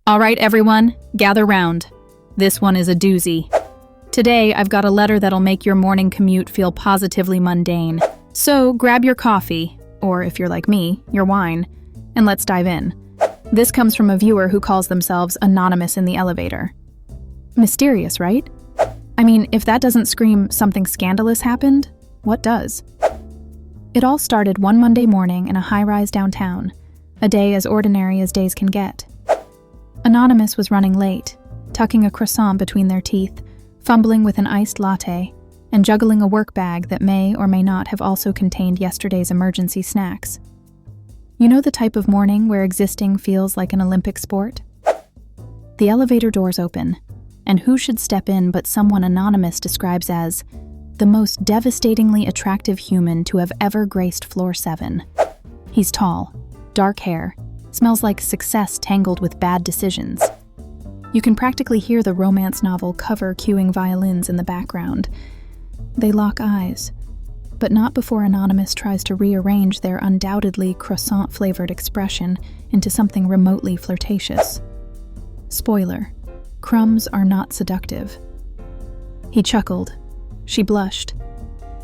All right, everyone, gather round. This one is a doozy. Today, I've got a letter that'll make your morning commute feel positively mundane. So grab your coffee, or if you're like me, your wine, and let's dive in. This comes from a viewer who calls themselves Anonymous in the elevator. Mysterious, right? I mean, if that doesn't scream something scandalous happened, what does? It all started one Monday morning in a high-rise downtown, a day as ordinary as days can get. Anonymous was running late, tucking a croissant between their teeth, fumbling with an iced latte, and juggling a work bag that may or may not have also contained yesterday's emergency snacks. You know the type of morning where existing feels like an Olympic sport? The elevator doors open, and who should step in but someone Anonymous describes as the most devastatingly attractive human to have ever graced floor 7. He's tall, dark hair, smells like success tangled with bad decisions. You can practically hear the romance novel cover cueing violins in the background. They lock eyes, but not before Anonymous tries to rearrange their undoubtedly croissant-flavored expression into something remotely flirtatious. Spoiler, crumbs are not seductive. He chuckled. She blushed.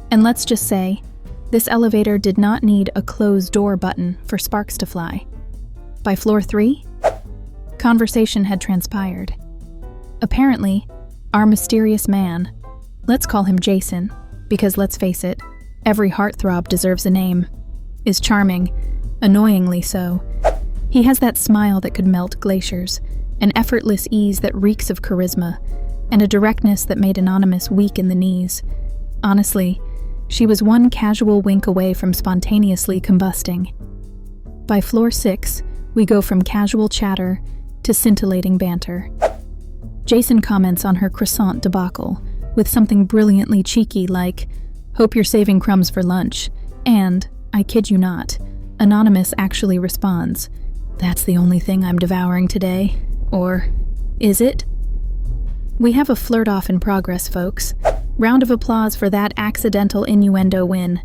And let's just say, this elevator did not need a close door button for sparks to fly. By floor 3, conversation had transpired. Apparently, our mysterious man, let's call him Jason, because let's face it, every heartthrob deserves a name, is charming, annoyingly so. He has that smile that could melt glaciers, an effortless ease that reeks of charisma, and a directness that made Anonymous weak in the knees. Honestly, she was one casual wink away from spontaneously combusting. By floor 6, we go from casual chatter to scintillating banter. Jason comments on her croissant debacle with something brilliantly cheeky like, "Hope you're saving crumbs for lunch." And, I kid you not, Anonymous actually responds, "That's the only thing I'm devouring today." Or, is it? We have a flirt-off in progress, folks. Round of applause for that accidental innuendo win.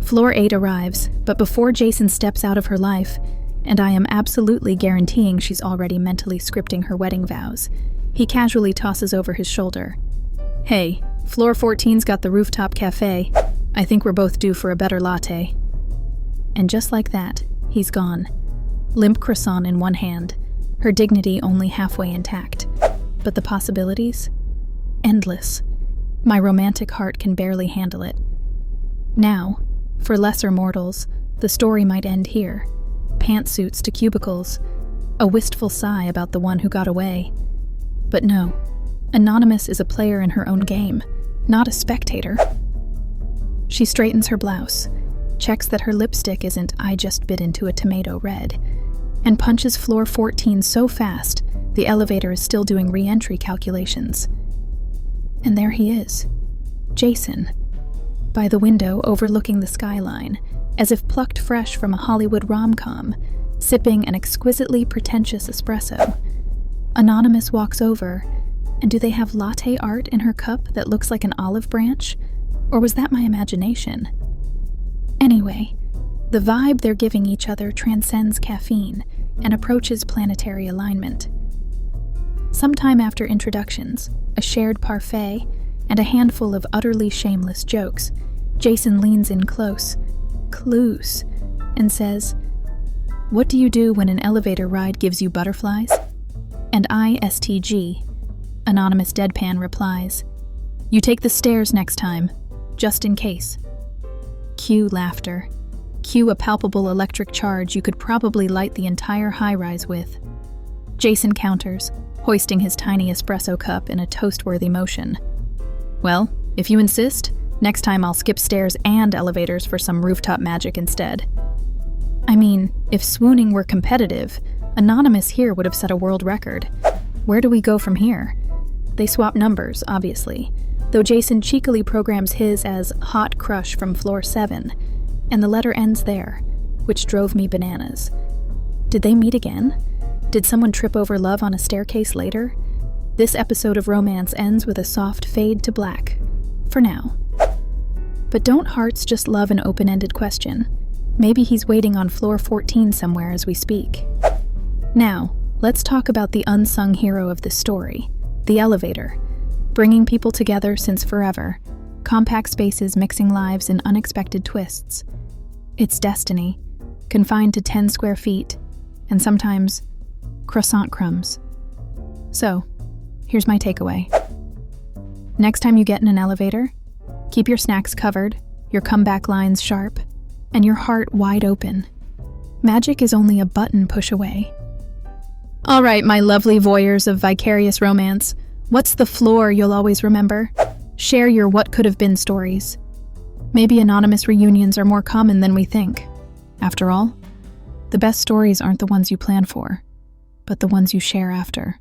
Floor 8 arrives, but before Jason steps out of her life, and I am absolutely guaranteeing she's already mentally scripting her wedding vows, he casually tosses over his shoulder, "Hey, floor 14's got the rooftop cafe. I think we're both due for a better latte." And just like that, he's gone. Limp croissant in one hand, her dignity only halfway intact. But the possibilities? Endless. My romantic heart can barely handle it. Now, for lesser mortals, the story might end here. Pantsuits to cubicles, a wistful sigh about the one who got away. But no, Anonymous is a player in her own game, not a spectator. She straightens her blouse, checks that her lipstick isn't "I just bit into a tomato" red, and punches floor 14 so fast the elevator is still doing re-entry calculations. And there he is, Jason, by the window overlooking the skyline, as if plucked fresh from a Hollywood rom-com, sipping an exquisitely pretentious espresso. Anonymous walks over, and do they have latte art in her cup that looks like an olive branch? Or was that my imagination? Anyway, the vibe they're giving each other transcends caffeine and approaches planetary alignment. Sometime after introductions, a shared parfait, and a handful of utterly shameless jokes, Jason leans in close, and says, "What do you do when an elevator ride gives you butterflies?" And ISTG, Anonymous deadpan replies, "You take the stairs next time, just in case." Cue laughter. Cue a palpable electric charge you could probably light the entire high-rise with. Jason counters, hoisting his tiny espresso cup in a toast-worthy motion. "Well, if you insist, next time I'll skip stairs and elevators for some rooftop magic instead." I mean, if swooning were competitive, Anonymous here would have set a world record. Where do we go from here? They swap numbers, obviously, though Jason cheekily programs his as "hot crush from floor 7, and the letter ends there, which drove me bananas. Did they meet again? Did someone trip over love on a staircase later? This episode of romance ends with a soft fade to black. For now. But don't hearts just love an open-ended question? Maybe he's waiting on floor 14 somewhere as we speak. Now, Let's talk about the unsung hero of this story, the elevator. Bringing people together since forever, compact spaces mixing lives in unexpected twists. It's destiny, confined to 10 square feet, and sometimes croissant crumbs. So, here's my takeaway. Next time you get in an elevator, keep your snacks covered, your comeback lines sharp, and your heart wide open. Magic is only a button push away. All right, my lovely voyeurs of vicarious romance, what's the floor you'll always remember? Share your what could have been stories. Maybe anonymous reunions are more common than we think. After all, the best stories aren't the ones you plan for, but the ones you share after.